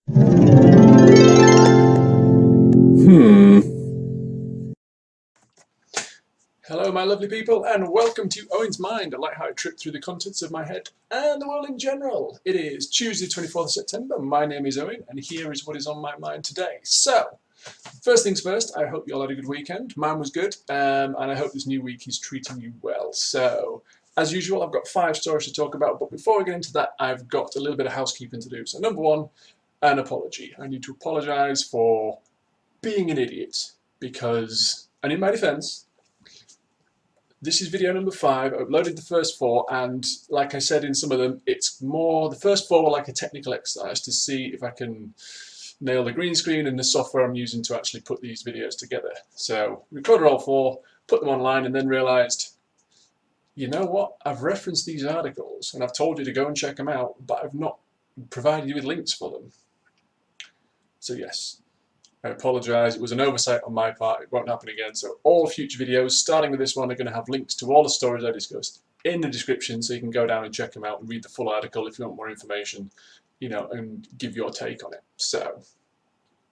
Hello, my lovely people, and welcome to Owen's Mind, a light-hearted trip through the contents of my head and the world in general. It is Tuesday, 24th of September. My name is Owen, and here is what is on my mind today. So, first things first, I hope you all had a good weekend. Mine was good, and I hope this new week is treating you well. So, as usual, I've got 5 stories to talk about, but before I get into that, I've got a little bit of housekeeping to do. So, number one, an apology. I need to apologise for being an idiot, because, and in my defence, this is video number 5. I uploaded the first 4, and like I said in some of them, it's more, the first 4 were like a technical exercise to see if I can nail the green screen and the software I'm using to actually put these videos together. So, recorded all 4, put them online, and then realised, you know what, I've referenced these articles, and I've told you to go and check them out, but I've not provided you with links for them. So yes, I apologise, it was an oversight on my part, it won't happen again. So all future videos, starting with this one, are going to have links to all the stories I discussed in the description, so you can go down and check them out and read the full article if you want more information, you know, and give your take on it. So,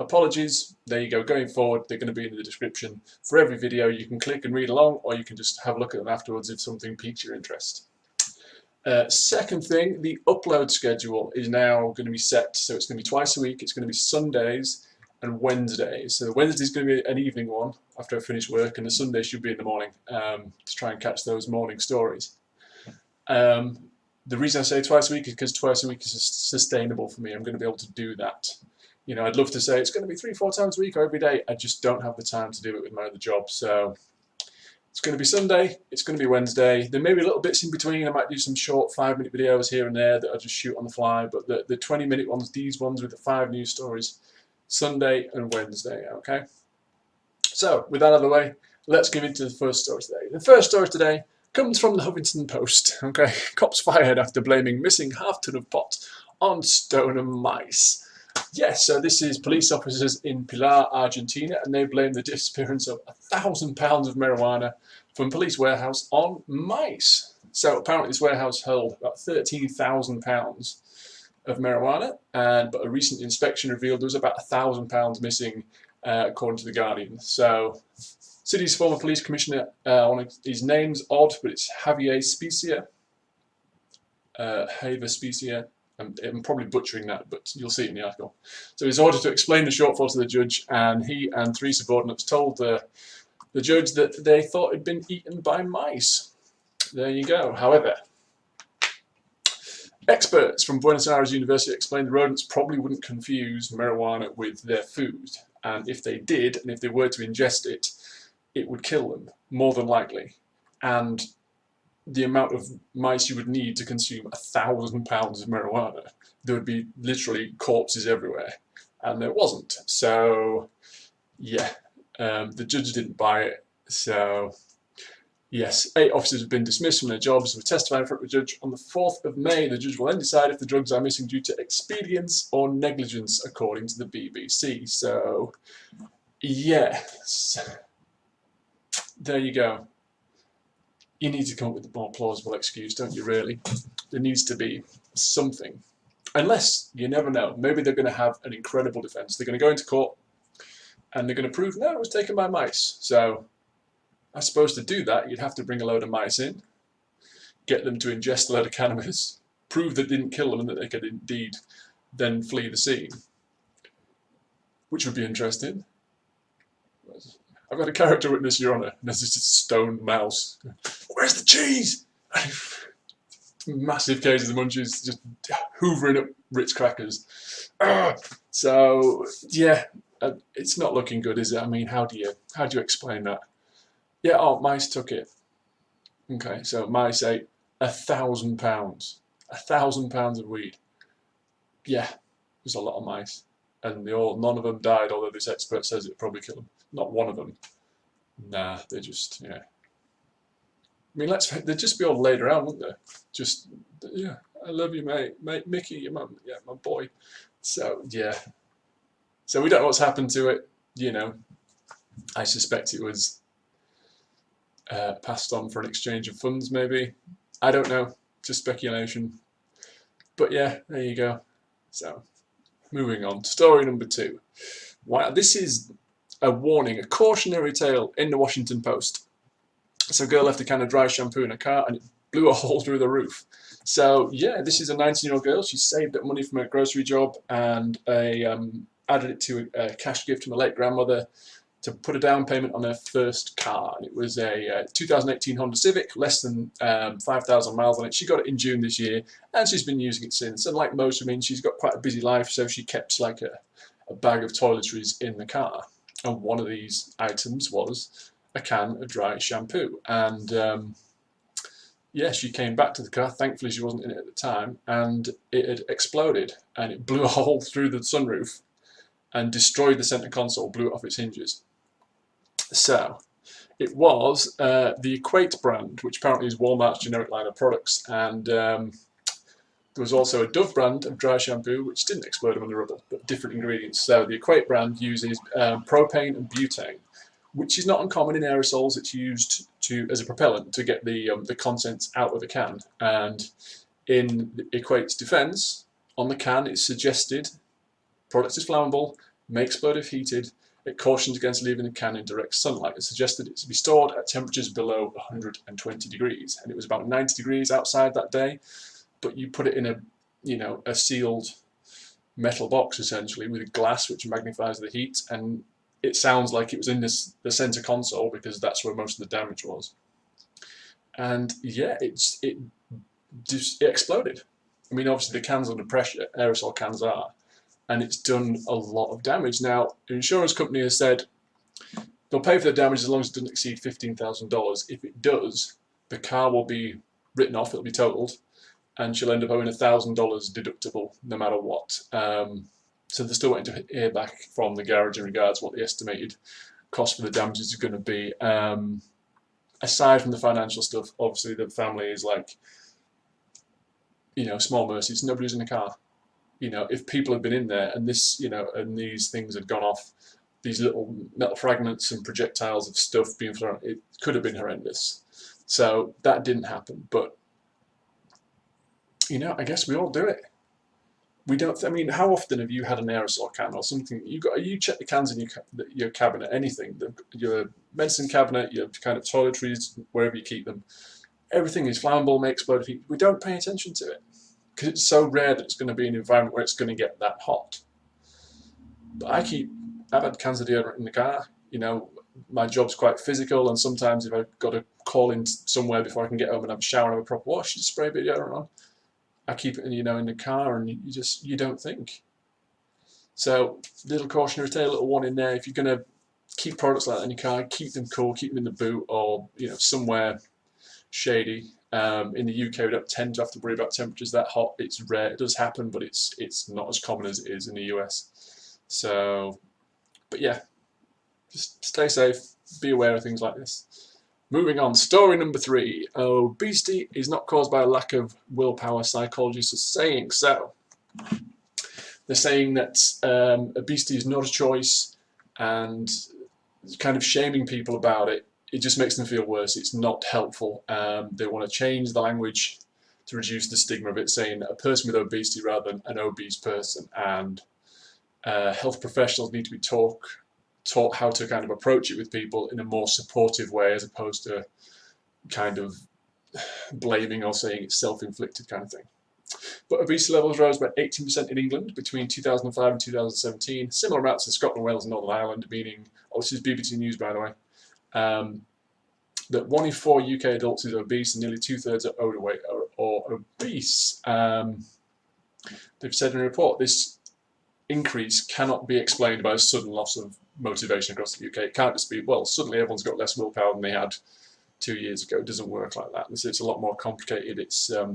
apologies, there you go. Going forward, they're going to be in the description for every video. You can click and read along, or you can just have a look at them afterwards if something piques your interest. Second thing, the upload schedule is now going to be set, so it's going to be twice a week. It's going to be Sundays and Wednesdays. So the Wednesday is going to be an evening one after I finish work, and the Sunday should be in the morning to try and catch those morning stories. The reason I say twice a week is because twice a week is sustainable for me. I'm going to be able to do that. You know, I'd love to say it's going to be 3-4 times a week or every day. I just don't have the time to do it with my other job. So it's going to be Sunday, it's going to be Wednesday. There may be little bits in between. I might do some short 5-minute videos here and there that I just shoot on the fly, but the 20-minute ones, these ones with the 5 news stories, Sunday and Wednesday, okay? So, with that out of the way, let's get into the first story today. The first story today comes from the Huffington Post, okay? Cops fired after blaming missing half-ton of pot on stolen mice. Yes, so this is police officers in Pilar, Argentina, and they blame the disappearance of 1,000 pounds of marijuana from police warehouse on mice. So apparently this warehouse held about 13,000 pounds of marijuana, but a recent inspection revealed there was about 1,000 pounds missing, according to The Guardian. So, city's former police commissioner, his name's odd, but it's Javier Specia. I'm probably butchering that, but you'll see it in the article. So he's ordered to explain the shortfall to the judge, and he and 3 subordinates told the judge that they thought it'd been eaten by mice. There you go. However, experts from Buenos Aires University explained the rodents probably wouldn't confuse marijuana with their food, and if they did, and if they were to ingest it, it would kill them, more than likely. And the amount of mice you would need to consume 1,000 pounds of marijuana, there would be literally corpses everywhere, and there wasn't. So, yeah, the judge didn't buy it. So, yes, 8 officers have been dismissed from their jobs and will testify in front of the judge on the 4th of May. The judge will then decide if the drugs are missing due to expedience or negligence, according to the BBC. So, yes, there you go. You need to come up with a more plausible excuse, don't you, really? There needs to be something. Unless, you never know, maybe they're going to have an incredible defence. They're going to go into court and they're going to prove, no, it was taken by mice. So, I suppose to do that, you'd have to bring a load of mice in, get them to ingest a load of cannabis, prove that it didn't kill them and that they could indeed then flee the scene. Which would be interesting. I've got a character witness, Your Honour, and there's this stone mouse. Where's the cheese? Massive case of the munchies, just hoovering up Ritz crackers. So, yeah, it's not looking good, is it? I mean, how do you explain that? Yeah, oh, mice took it. Okay, so mice ate 1,000 pounds. 1,000 pounds of weed. Yeah, there's a lot of mice. And none of them died, although this expert says it'd probably kill them. Not one of them. Nah, they just, yeah. I mean, they'd just be all laid around, wouldn't they? Just, yeah, I love you, mate. Mate, Mickey, your mum, yeah, my boy. So, yeah. So we don't know what's happened to it, you know. I suspect it was passed on for an exchange of funds, maybe. I don't know. Just speculation. But yeah, there you go. So, Moving on, story number 2. Wow, this is a warning, a cautionary tale in the Washington Post. So a girl left a can of dry shampoo in her car and it blew a hole through the roof. So yeah, this is a 19-year-old girl. She saved up money from her grocery job and added it to a cash gift from a late grandmother to put a down payment on her first car. And it was a 2018 Honda Civic, less than 5,000 miles on it. She got it in June this year, and she's been using it since. And like most women, she's got quite a busy life, so she kept like a bag of toiletries in the car. And one of these items was a can of dry shampoo. And yeah, she came back to the car. Thankfully, she wasn't in it at the time, and it had exploded, and it blew a hole through the sunroof and destroyed the center console, blew it off its hinges. So it was the Equate brand, which apparently is Walmart's generic line of products, and there was also a Dove brand of dry shampoo, which didn't explode on the rubble, but different ingredients. So the Equate brand uses propane and butane, which is not uncommon in aerosols. It's used as a propellant to get the contents out of the can. And in the Equate's defense, on the can it's suggested product is flammable, may explode if heated. It cautions against leaving the can in direct sunlight. It suggested it to be stored at temperatures below 120 degrees, and it was about 90 degrees outside that day. But you put it in a sealed metal box essentially with glass which magnifies the heat, and it sounds like it was in the center console because that's where most of the damage was. And yeah, it exploded. I mean, obviously the can's under pressure, aerosol cans are, and it's done a lot of damage. Now, the insurance company has said they'll pay for the damage as long as it doesn't exceed $15,000. If it does, the car will be written off, it'll be totaled, and she'll end up owing $1,000 deductible no matter what. So they're still waiting to hear back from the garage in regards to what the estimated cost for the damages is going to be. Aside from the financial stuff, obviously the family is like, small mercies. Nobody's in the car. If people had been in there and this, and these things had gone off, these little metal fragments and projectiles of stuff being thrown, it could have been horrendous. So that didn't happen. But, I guess we all do it. We don't. I mean, how often have you had an aerosol can or something? You check the cans in your cabinet, anything, your medicine cabinet, your kind of toiletries, wherever you keep them. Everything is flammable, may explode. We don't pay attention to it because it's so rare that it's going to be an environment where it's going to get that hot. But I've had cans of deodorant in the car. My job's quite physical, and sometimes if I've got to call in somewhere before I can get home and have a shower and have a proper wash, you spray a bit of deodorant on. I keep it, in the car, and you don't think. So, little cautionary tale, little one in there. If you're going to keep products like that in your car, keep them cool, keep them in the boot, or somewhere shady. In the UK, we don't tend to have to worry about temperatures that hot. It's rare. It does happen, but it's not as common as it is in the US. So, but yeah, just stay safe. Be aware of things like this. Moving on, story number 3. Obesity is not caused by a lack of willpower, psychologists are saying. So, they're saying that obesity is not a choice, and kind of shaming people about it. It just makes them feel worse. It's not helpful. They want to change the language to reduce the stigma of it, saying a person with obesity rather than an obese person. And health professionals need to be taught how to kind of approach it with people in a more supportive way, as opposed to kind of blaming or saying it's self-inflicted kind of thing. But obesity levels rose by 18% in England between 2005 and 2017. Similar amounts in Scotland, Wales and Northern Ireland, meaning, this is BBC News by the way, that 1 in 4 UK adults is obese and nearly 2/3 are overweight or obese. They've said in a report this increase cannot be explained by a sudden loss of motivation across the UK. It can't just be, suddenly everyone's got less willpower than they had 2 years ago. It doesn't work like that. It's a lot more complicated. It's a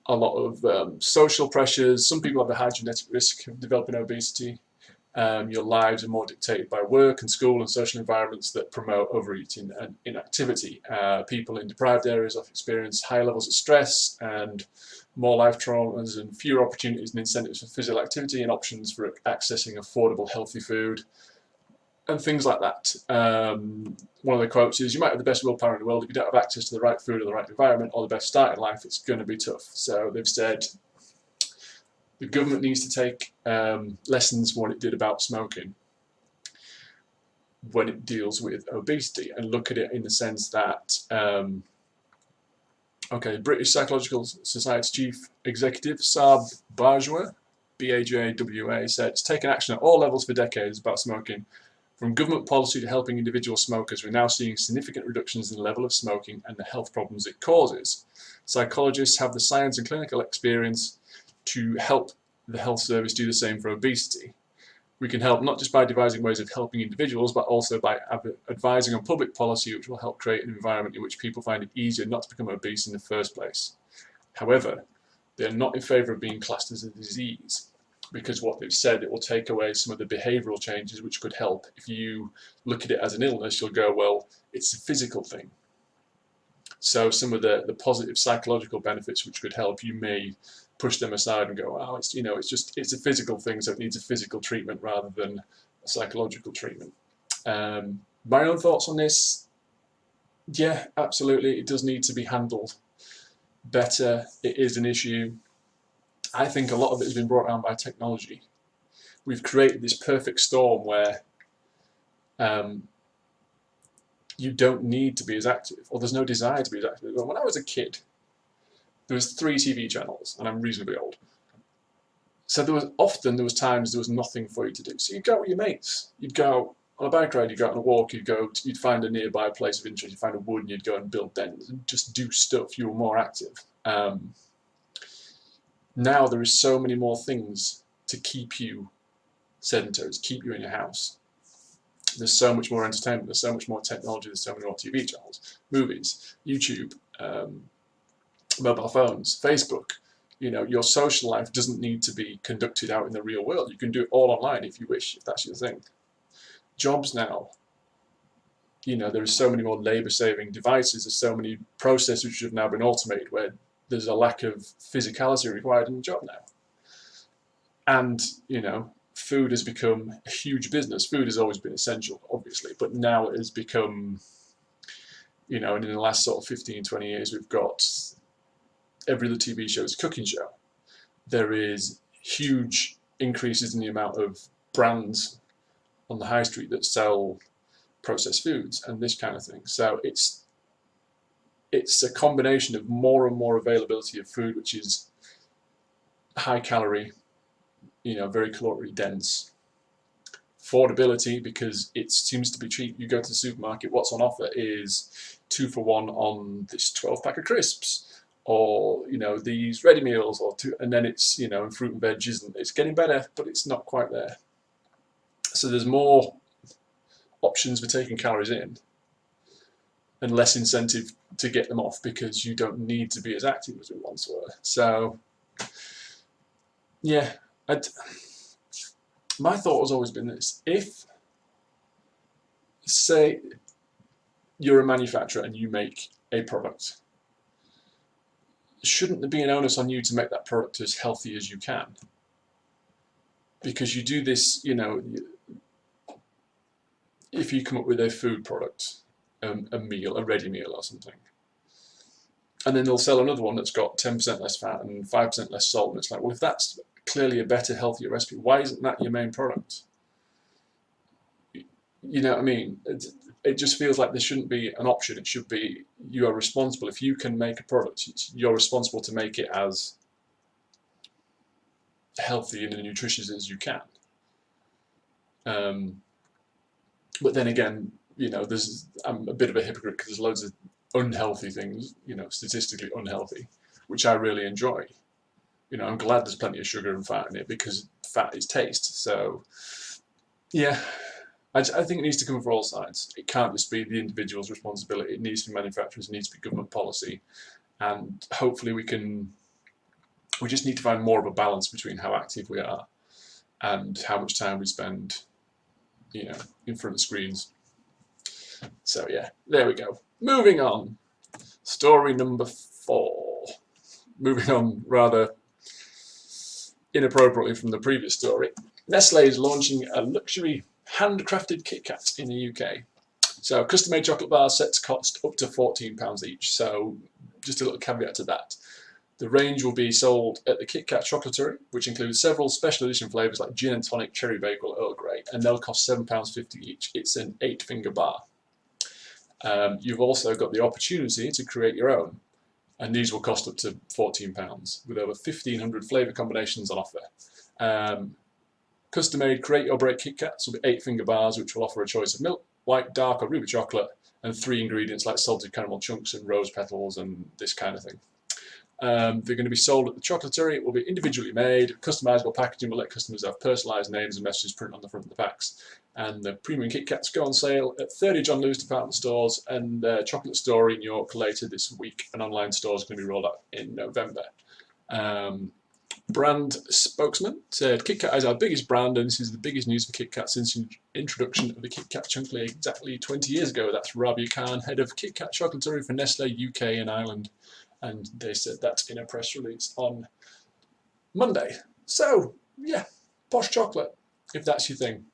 lot of social pressures. Some people have a high genetic risk of developing obesity. Your lives are more dictated by work and school and social environments that promote overeating and inactivity. People in deprived areas often experience higher levels of stress and more life traumas and fewer opportunities and incentives for physical activity and options for accessing affordable, healthy food and things like that. One of the quotes is, "You might have the best willpower in the world, if you don't have access to the right food or the right environment or the best start in life, it's going to be tough." So they've said The government needs to take lessons from what it did about smoking when it deals with obesity and look at it in the sense that, British Psychological Society Chief Executive Saab Bajwa, BAJWA, said, it's taken action at all levels for decades about smoking. From government policy to helping individual smokers, we're now seeing significant reductions in the level of smoking and the health problems it causes. Psychologists have the science and clinical experience to help the health service do the same for obesity. We can help not just by devising ways of helping individuals, but also by advising on public policy which will help create an environment in which people find it easier not to become obese in the first place. However, they are not in favour of being classed as a disease, because what they've said, it will take away some of the behavioural changes which could help. If you look at it as an illness, you'll go, well, it's a physical thing. So some of the positive psychological benefits which could help, you may push them aside and go, oh, it's a physical thing, so it needs a physical treatment rather than a psychological treatment. My own thoughts on this, yeah, absolutely, it does need to be handled better. It is an issue. I think a lot of it has been brought down by technology. We've created this perfect storm where you don't need to be as active, or there's no desire to be as active. When I was a kid, there was 3 TV channels, and I'm reasonably old. So there was times there was nothing for you to do. So you'd go out with your mates. You'd go on a bike ride, you'd go out on a walk, you'd find a nearby place of interest, you'd find a wood, and you'd go and build dens and just do stuff. You were more active. Now there is so many more things to keep you sedentary, to keep you in your house. There's so much more entertainment, there's so much more technology, there's so many more TV channels, movies, YouTube, mobile phones, Facebook. Your social life doesn't need to be conducted out in the real world. You can do it all online if you wish, if that's your thing. Jobs now, there are so many more labour-saving devices, there's so many processes which have now been automated where there's a lack of physicality required in the job now. And, food has become a huge business. Food has always been essential, obviously, but now it has become, and in the last sort of 15, 20 years, we've got every other TV show is a cooking show. There is huge increases in the amount of brands on the high street that sell processed foods and this kind of thing. So it's a combination of more and more availability of food, which is high calorie, very caloric dense. Affordability, because it seems to be cheap. You go to the supermarket, what's on offer is 2 for 1 on this 12-pack of crisps, or these ready meals, and then it's and fruit and veg it's getting better, but it's not quite there. So there's more options for taking calories in, and less incentive to get them off because you don't need to be as active as we once were. So, yeah, my thought has always been this: if, say, you're a manufacturer and you make a product, shouldn't there be an onus on you to make that product as healthy as you can? Because you do this, if you come up with a food product, a meal, a ready meal or something, and then they'll sell another one that's got 10% less fat and 5% less salt, and it's like, well, if that's clearly a better, healthier recipe, why isn't that your main product? You know what I mean? It just feels like there shouldn't be an option. It should be, you are responsible. If you can make a product, you're responsible to make it as healthy and nutritious as you can. But then again, I'm a bit of a hypocrite because there's loads of unhealthy things, statistically unhealthy, which I really enjoy. I'm glad there's plenty of sugar and fat in it because fat is taste. So, yeah, I think it needs to come from all sides. It can't just be the individual's responsibility. It needs to be manufacturers, it needs to be government policy. And hopefully we just need to find more of a balance between how active we are and how much time we spend, in front of screens. So yeah, there we go. Moving on. Story number 4. Moving on rather inappropriately from the previous story. Nestle is launching a luxury handcrafted Kit Kat in the UK. So custom-made chocolate bars set to cost up to £14 each. So just a little caveat to that. The range will be sold at the Kit Kat Chocolaterie, which includes several special edition flavours like gin and tonic, cherry bagel, Earl Grey, and they'll cost £7.50 each. It's an 8-finger bar. You've also got the opportunity to create your own, and these will cost up to £14, with over 1,500 flavour combinations on offer. Custom-made Create Your Break Kit Kats will be 8-finger bars, which will offer a choice of milk, white, dark, or ruby chocolate, and 3 ingredients like salted caramel chunks and rose petals and this kind of thing. They're going to be sold at the Chocolaterie. It will be individually made. Customizable packaging will let customers have personalised names and messages printed on the front of the packs. And the premium Kit Kats go on sale at 30 John Lewis department stores and Chocolate Store in York later this week. An online store is going to be rolled out in November. Brand spokesman said, Kit Kat is our biggest brand, and this is the biggest news for Kit Kat since the introduction of the Kit Kat Chunky exactly 20 years ago. That's Rabia Khan, head of Kit Kat Chocolaterie for Nestle UK and Ireland. And they said that in a press release on Monday. So, yeah, posh chocolate, if that's your thing.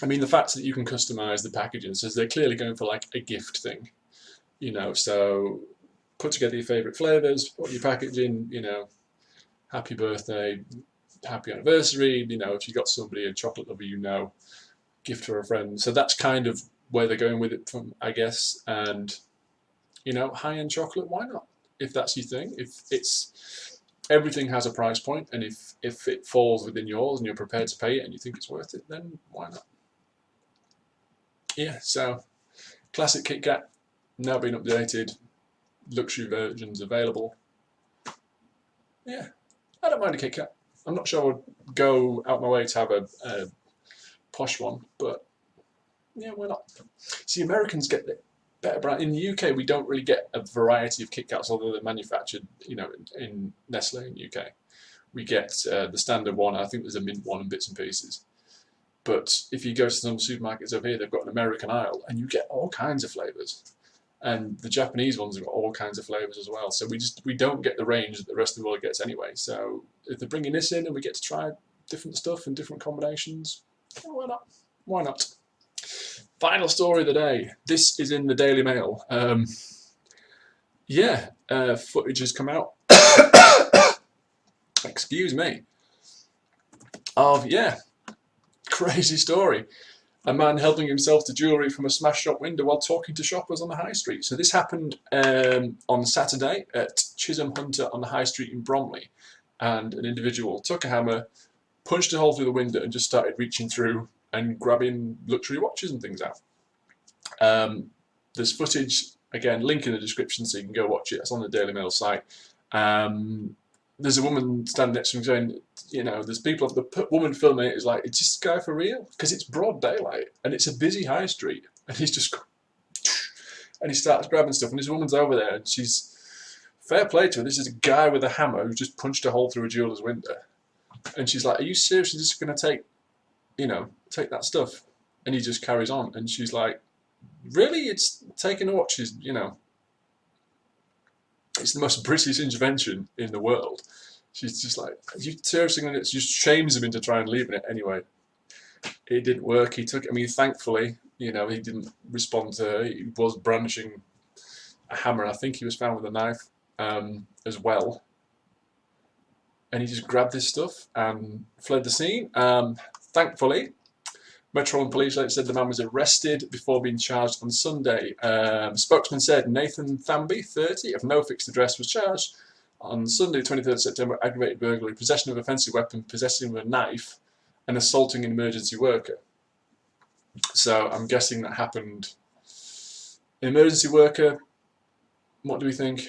I mean, the fact that you can customise the packaging says they're clearly going for like a gift thing. You know, so put together your favourite flavours, put your packaging, you know, happy birthday, happy anniversary, you know, if you got somebody, a chocolate lover, you know, gift for a friend. So that's kind of where they're going with it from, I guess. And, you know, high-end chocolate, why not? If that's your thing, if it's, everything has a price point, and if it falls within yours and you're prepared to pay it and you think it's worth it, then why not? Yeah, so classic Kit Kat, now being updated, luxury versions available. Yeah, I don't mind a Kit Kat. I'm not sure I would go out my way to have a posh one, but yeah, why not? See, Americans get the better brand. In the UK, we don't really get a variety of Kit Kats, although they're manufactured, you know, in Nestle in the UK. We get the standard one. I think there's a mint one and bits and pieces. But if you go to some supermarkets over here, they've got an American aisle, and you get all kinds of flavours. And the Japanese ones have got all kinds of flavours as well. So we don't get the range that the rest of the world gets anyway. So if they're bringing this in and we get to try different stuff and different combinations, well, why not? Why not? Final story of the day. This is in the Daily Mail. Footage has come out. Excuse me. Of, crazy story. A man helping himself to jewellery from a smashed shop window while talking to shoppers on the high street. So this happened on Saturday at Chisholm Hunter on the high street in Bromley. And an individual took a hammer, punched a hole through the window and just started reaching through and grabbing luxury watches and things out. There's footage, again, link in the description so you can go watch it. It's on the Daily Mail site. There's a woman standing next to him going, you know, there's people, the woman filming it is like, is this guy for real? Because it's broad daylight and it's a busy high street. And he's just, and he starts grabbing stuff and this woman's over there and she's, fair play to her, this is a guy with a hammer who just punched a hole through a jeweller's window. And she's like, are you seriously just going to take that stuff? And he just carries on. And she's like, really? It's taking a watch is, you know, it's the most British intervention in the world. She's just like, you seriously, and it just shames him into trying to leave it anyway. It didn't work. He took, I mean, thankfully, you know, he didn't respond to her. He was brandishing a hammer. I think he was found with a knife as well. And he just grabbed this stuff and fled the scene. Thankfully, Metropolitan Police said the man was arrested before being charged on Sunday. Spokesman said Nathan Thamby, 30, of no fixed address, was charged on Sunday, 23rd September, aggravated burglary, possession of an offensive weapon, possessing of a knife, and assaulting an emergency worker. So I'm guessing that happened. An emergency worker, what do we think?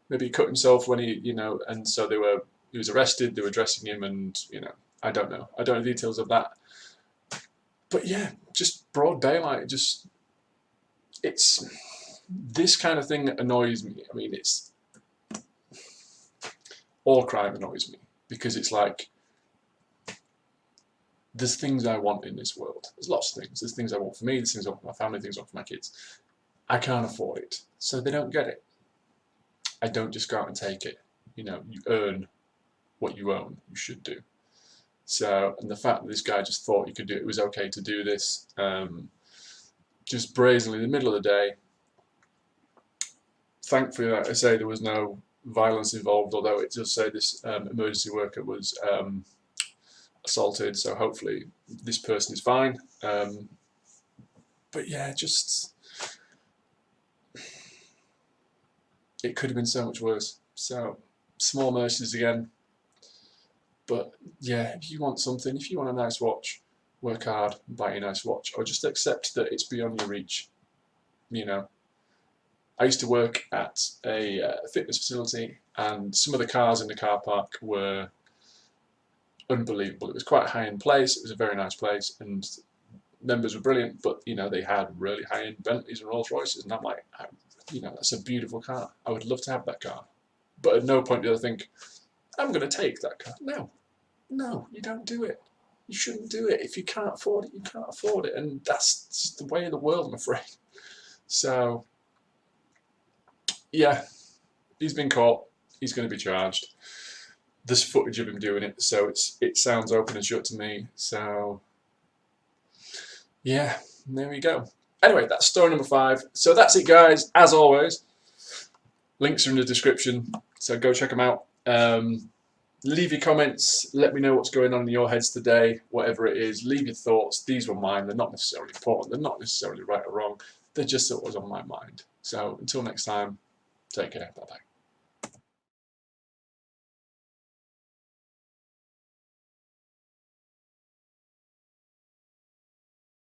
Maybe he cut himself when he, you know, and so he was arrested, they were dressing him, and, you know, I don't know. I don't know the details of that. But yeah, just broad daylight, just, it's, this kind of thing annoys me. I mean, it's, all crime annoys me, because it's like, there's things I want in this world. There's lots of things. There's things I want for me, there's things I want for my family, things I want for my kids. I can't afford it, so they don't get it. I don't just go out and take it. You know, you earn what you own, you should do. So, and the fact that this guy just thought he could do it, it was okay to do this, just brazenly in the middle of the day. Thankfully, like I say, there was no violence involved, although it does say this emergency worker was assaulted, so hopefully this person is fine. But yeah, just it could have been so much worse. So small mercies again. But yeah, if you want something, if you want a nice watch, work hard, buy a nice watch, or just accept that it's beyond your reach. You know, I used to work at a fitness facility, and some of the cars in the car park were unbelievable. It was quite a high-end place. It was a very nice place, and members were brilliant. But you know, they had really high-end Bentleys and Rolls Royces, and I'm like, you know, that's a beautiful car. I would love to have that car. But at no point did I think, I'm going to take that car. No, no, you don't do it. You shouldn't do it. If you can't afford it, you can't afford it, and that's just the way of the world, I'm afraid. So yeah, he's been caught. He's going to be charged. There's footage of him doing it, so it sounds open and shut to me. So yeah, there we go. Anyway, that's story number 5. So that's it, guys. As always, links are in the description, so go check them out. Leave your comments. Let me know what's going on in your heads today, whatever it is. Leave your thoughts. These were mine. They're not necessarily important. They're not necessarily right or wrong. They're just what was on my mind. So until next time, take care. Bye-bye.